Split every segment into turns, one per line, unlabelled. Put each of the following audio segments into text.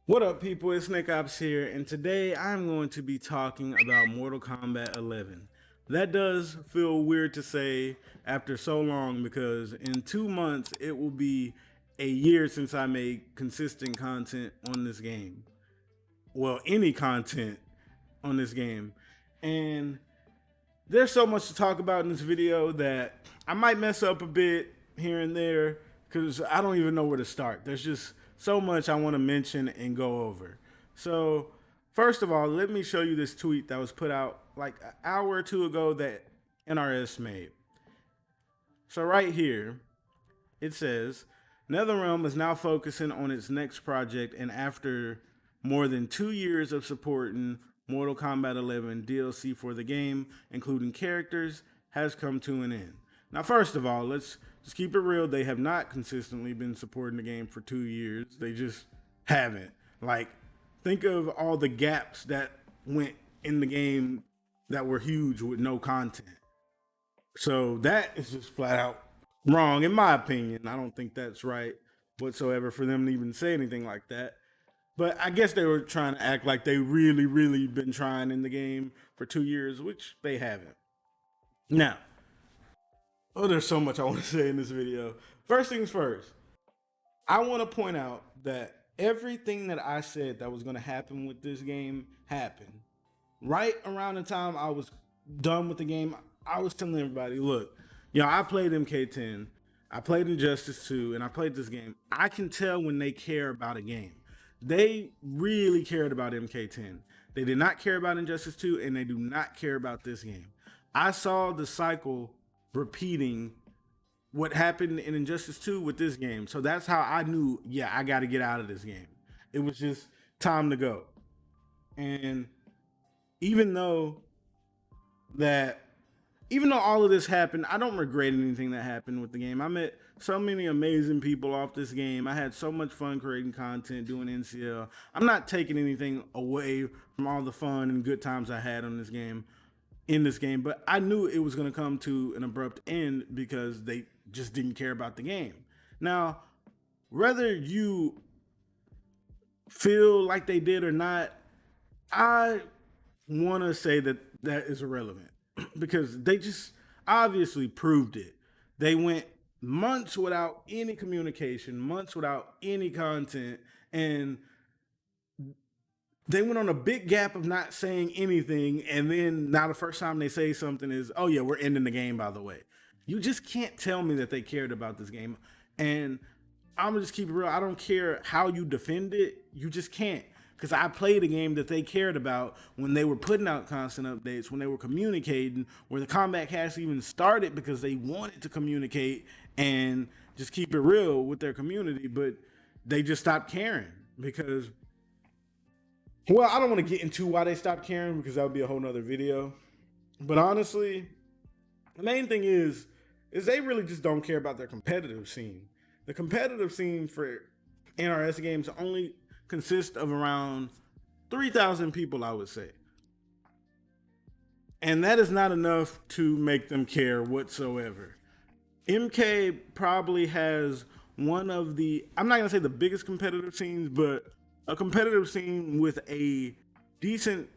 What up, people? It's Nick Ops here, and today I'm going to be talking about Mortal Kombat 11. That does feel weird to say after so long because in 2 months it will be a year since I made consistent content on this game. Well, any content on this game. And there's so much to talk about in this video that I might mess up a bit here and there because I don't even know where to start. There's just so much I want to mention and go over. So, first of all, let me show you this tweet that was put out like an hour or two ago that NRS made. So, right here, it says NetherRealm is now focusing on its next project, and after more than 2 years of supporting Mortal Kombat 11 DLC for the game, including characters, has come to an end. Now, first of all, let's just keep it real. They have not consistently been supporting the game for 2 years. They just haven't. Like, think of all the gaps that went in the game that were huge with no content. So that is just flat out wrong, in my opinion. I don't think that's right whatsoever for them to even say anything like that. But I guess they were trying to act like they really been trying in the game for 2 years, which they haven't. Now, there's so much I want to say in this video. First things first, I want to point out that everything that I said that was going to happen with this game happened. Right around the time I was done with the game, I was telling everybody, look, I played MK10, I played Injustice 2, and I played this game. I can tell when they care about a game. They really cared about MK10. They did not care about Injustice 2, and they do not care about this game. I saw the cycle repeating what happened in Injustice 2 with this game. So that's how I knew, yeah, I got to get out of this game. It was just time to go. And even though that even though all of this happened, I don't regret anything that happened with the game. I met so many amazing people off this game. I had so much fun creating content, doing NCL. I'm not taking anything away from all the fun and good times I had on this game, in this game, but I knew it was going to come to an abrupt end because they just didn't care about the game. Now, whether you feel like they did or not, I want to say that that is irrelevant because they just obviously proved it. They went months without any communication, months without any content, and they went on a big gap of not saying anything. And then now the first time they say something is, oh yeah, we're ending the game, by the way. You just can't tell me that they cared about this game. And I'm gonna just keep it real. I don't care how you defend it. You just can't. Because I played a game that they cared about when they were putting out constant updates, when they were communicating, where the combat cast even started because they wanted to communicate and just keep it real with their community. But they just stopped caring because, well, I don't want to get into why they stopped caring because that would be a whole nother video. But honestly, the main thing is they really just don't care about their competitive scene. The competitive scene for NRS games only consists of around 3,000 people, I would say. And that is not enough to make them care whatsoever. MK probably has one of the, I'm not going to say the biggest competitive scenes, but a competitive scene with a decent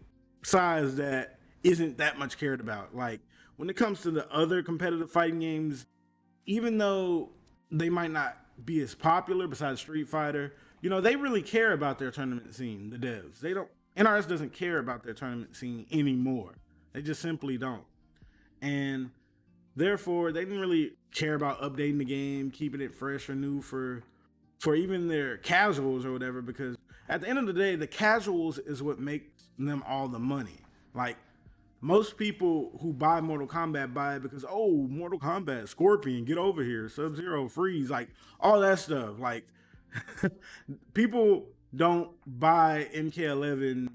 size that isn't that much cared about. Like when it comes to the other competitive fighting games, even though they might not be as popular besides Street Fighter, they really care about their tournament scene, the devs. They don't, NRS doesn't care about their tournament scene anymore. They just simply don't. And therefore, they didn't really care about updating the game, keeping it fresh or new for even their casuals or whatever, because at the end of the day, the casuals is what makes them all the money. Like, most people who buy Mortal Kombat buy it because, oh, Mortal Kombat, Scorpion, get over here, Sub-Zero, Freeze, like all that stuff. Like, people don't buy MK11,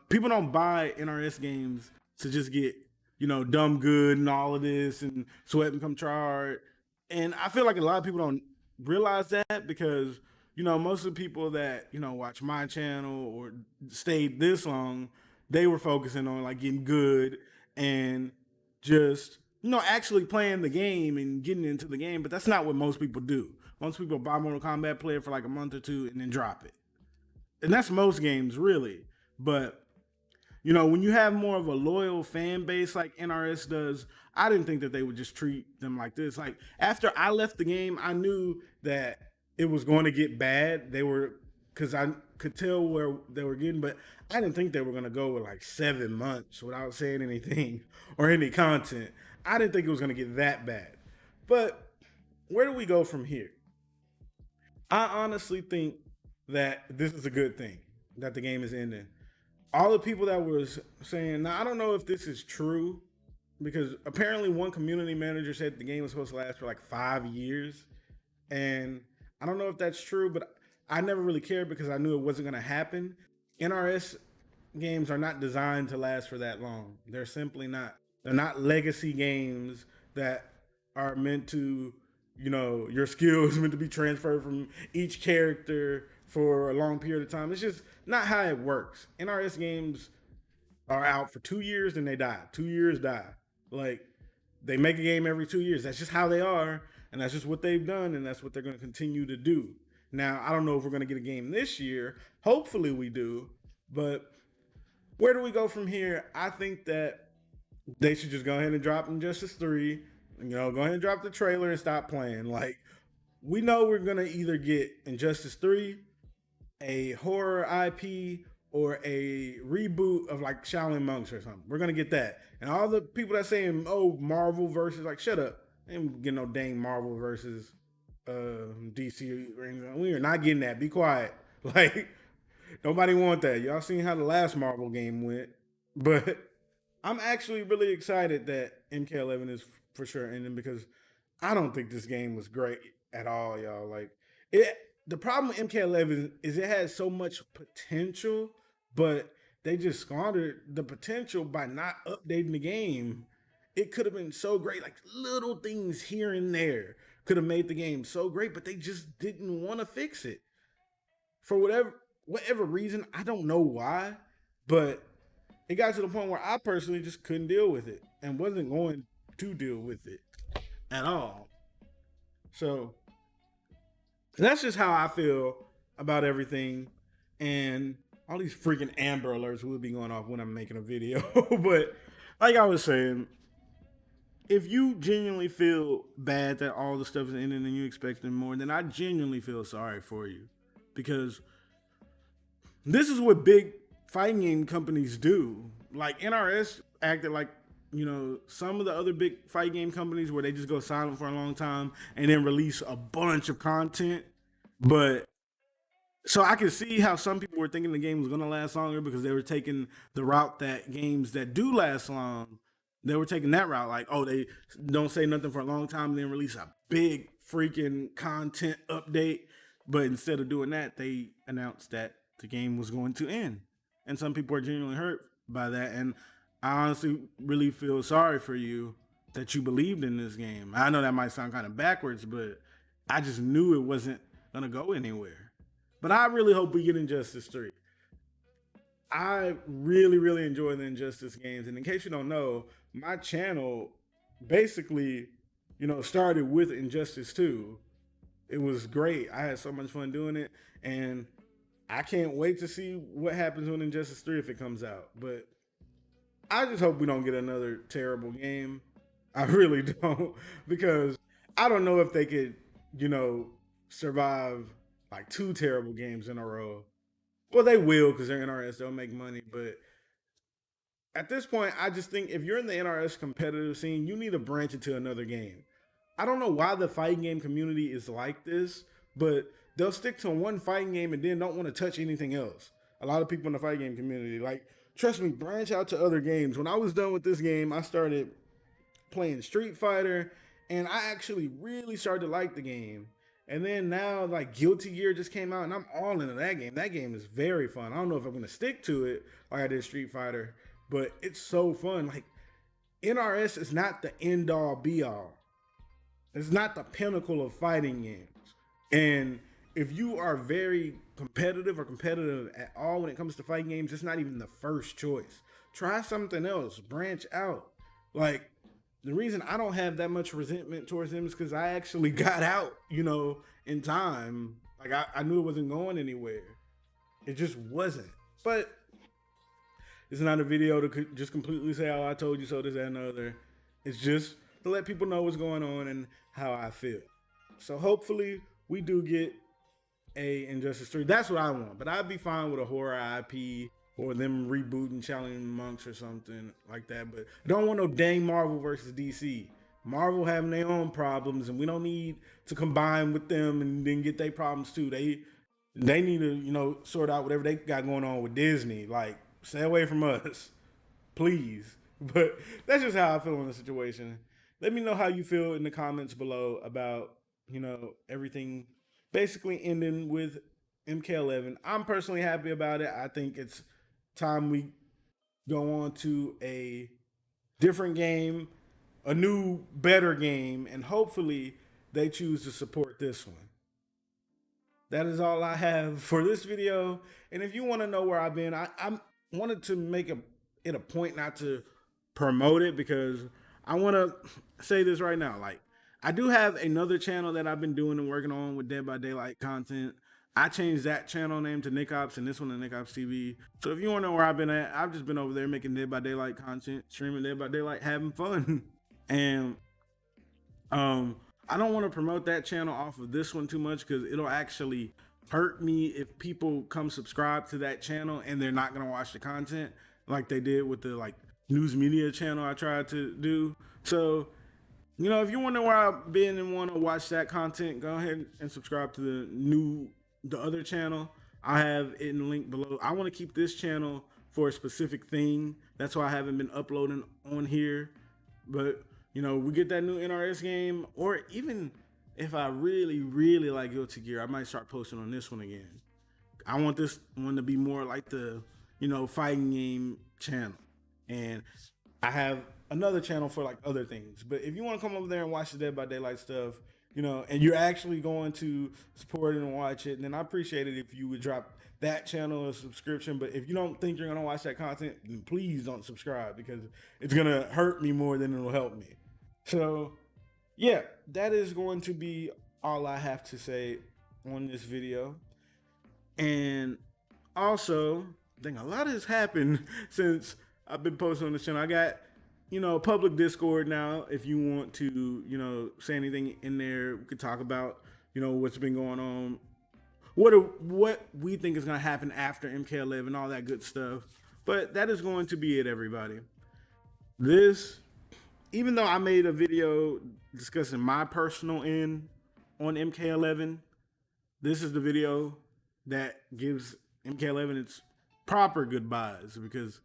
people don't buy NRS games to just get, dumb good and all of this and sweat and come try hard. And I feel like a lot of people don't realize that because, most of the people that, watch my channel or stayed this long, they were focusing on like getting good and just, actually playing the game and getting into the game. But that's not what most people do. Most people buy Mortal Kombat, play it for like a month or two, and then drop it. and that's most games really. But when you have more of a loyal fan base like NRS does, I didn't think that they would just treat them like this. Like after I left the game, I knew that it was going to get bad. They were because I could tell where they were getting, but I didn't think they were going to go with like 7 months without saying anything or any content. I didn't think it was going to get that bad. But where do we go from here? I honestly think that this is a good thing that the game is ending. All the people that was saying, now I don't know if this is true because apparently one community manager said the game was supposed to last for like 5 years, and I don't know if that's true, but I never really cared because I knew it wasn't going to happen. NRS games are not designed to last for that long. They're simply not. They're not legacy games that are meant to, your skills meant to be transferred from each character for a long period of time. It's just not how it works. NRS games are out for 2 years and they die. 2 years die. Like they make a game every 2 years. That's just how they are, and that's just what they've done, and that's what they're going to continue to do. Now, I don't know if we're going to get a game this year. Hopefully we do. But where do we go from here? I think that they should just go ahead and drop Injustice 3. Go ahead and drop the trailer and stop playing. Like, we know we're going to either get Injustice 3, a horror IP, or a reboot of like Shaolin Monks or something. We're going to get that. And all the people that saying, oh, Marvel versus, like, shut up. I ain't getting no dang Marvel versus DC or anything. We are not getting that. Be quiet. Like, nobody want that. Y'all seen how the last Marvel game went. But I'm actually really excited that MK11 is for sure ending because I don't think this game was great at all, y'all. Like, the problem with MK11 is it has so much potential, but they just squandered the potential by not updating the game. It could have been so great, like little things here and there could have made the game so great, but they just didn't want to fix it for whatever reason. I don't know why, but it got to the point where I personally just couldn't deal with it and wasn't going to deal with it at all. So that's just how I feel about everything, and all these freaking Amber Alerts will be going off when I'm making a video. But like I was saying, if you genuinely feel bad that all the stuff is ending and you expecting more, then I genuinely feel sorry for you. Because this is what big fighting game companies do. Like NRS acted like, some of the other big fight game companies where they just go silent for a long time and then release a bunch of content. But so I can see how some people were thinking the game was going to last longer because they were taking the route that games that do last long, they were taking that route. Like, oh, they don't say nothing for a long time and then release a big freaking content update. But instead of doing that, they announced that the game was going to end. And some people are genuinely hurt by that. And I honestly really feel sorry for you that you believed in this game. I know that might sound kind of backwards, but I just knew it wasn't going to go anywhere. But I really hope we get Injustice 3. I really, really enjoy the Injustice games. And in case you don't know, my channel basically, started with Injustice 2. It was great. I had so much fun doing it. And I can't wait to see what happens with Injustice 3 if it comes out. But I just hope we don't get another terrible game. I really don't. Because I don't know if they could, survive like 2 terrible games in a row. Well, they will because they're NRS. They'll make money. But at this point, I just think if you're in the NRS competitive scene, you need to branch into another game. I don't know why the fighting game community is like this, but they'll stick to one fighting game and then don't want to touch anything else. A lot of people in the fighting game community, like, trust me, branch out to other games. When I was done with this game, I started playing Street Fighter, and I actually really started to like the game. And then now, like, Guilty Gear just came out, and I'm all into that game. That game is very fun. I don't know if I'm going to stick to it like I did Street Fighter, but it's so fun. Like, NRS is not the end-all, be-all. It's not the pinnacle of fighting games. And if you are very competitive or competitive at all when it comes to fighting games, it's not even the first choice. Try something else. Branch out. Like, the reason I don't have that much resentment towards him is because I actually got out, in time. Like, I knew it wasn't going anywhere. It just wasn't. But it's not a video to just completely say, "Oh, I told you so," this, that, and the other. It's just to let people know what's going on and how I feel. So hopefully we do get a Injustice 3. That's what I want. But I'd be fine with a horror IP or them rebooting Challenging Monks or something like that. But I don't want no dang Marvel versus DC. Marvel having their own problems, and we don't need to combine with them and then get their problems too. They need to, sort out whatever they got going on with Disney. Like, stay away from us, please. But that's just how I feel in the situation. Let me know how you feel in the comments below about, everything basically ending with MK11. I'm personally happy about it. I think it's time we go on to a different game, a new, better game, and hopefully they choose to support this one. That is all I have for this video. And if you want to know where I've been, I wanted to make it a point not to promote it, because I want to say this right now. Like, I do have another channel that I've been doing and working on with Dead by Daylight content. I changed that channel name to Nick Ops and this one to Nick Ops TV. So if you want to know where I've been at, I've just been over there making Dead by Daylight content, streaming Dead by Daylight, having fun. And I don't want to promote that channel off of this one too much, because it'll actually hurt me if people come subscribe to that channel and they're not going to watch the content like they did with the news media channel I tried to do. So, if you want to know where I've been and want to watch that content, go ahead and subscribe to the other channel. I have it in the link below. I want to keep this channel for a specific thing. That's why I haven't been uploading on here. But, we get that new NRS game, or even if I really, really like Guilty Gear, I might start posting on this one again. I want this one to be more like the, fighting game channel. And I have another channel for other things. But if you want to come over there and watch the Dead by Daylight stuff, and you're actually going to support it and watch it, then I appreciate it if you would drop that channel a subscription. But if you don't think you're going to watch that content, then please don't subscribe, because it's going to hurt me more than it'll help me. So, yeah, that is going to be all I have to say on this video. And also, I think a lot has happened since I've been posting on this channel. I got, public Discord now. If you want to, say anything in there, we could talk about, what's been going on, what we think is going to happen after MK11, all that good stuff. But that is going to be it, everybody. Even though I made a video discussing my personal end on MK11, this is the video that gives MK11 its proper goodbyes, because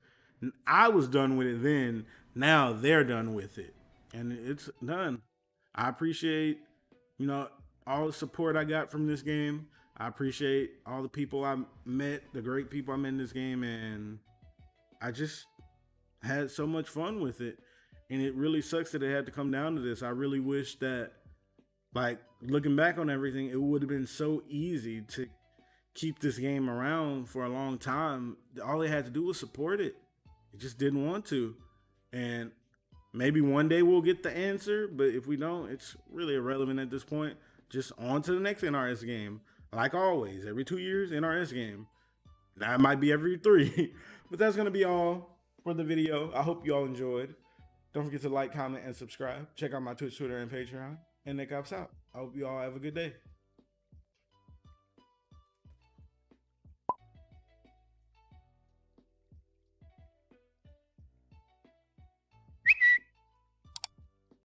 I was done with it then. Now they're done with it, and it's done. I appreciate, all the support I got from this game. I appreciate all the people I met, the great people I met in this game, and I just had so much fun with it. And it really sucks that it had to come down to this. I really wish that, looking back on everything, it would have been so easy to keep this game around for a long time. All they had to do was support it. It just didn't want to. And maybe one day we'll get the answer, but if we don't, it's really irrelevant at this point. Just on to the next NRS game. Like always, every 2 years, NRS game. That might be every 3. But that's going to be all for the video. I hope you all enjoyed. Don't forget to like, comment, and subscribe. Check out my Twitch, Twitter, and Patreon. And Nick Ops out. I hope you all have a good day.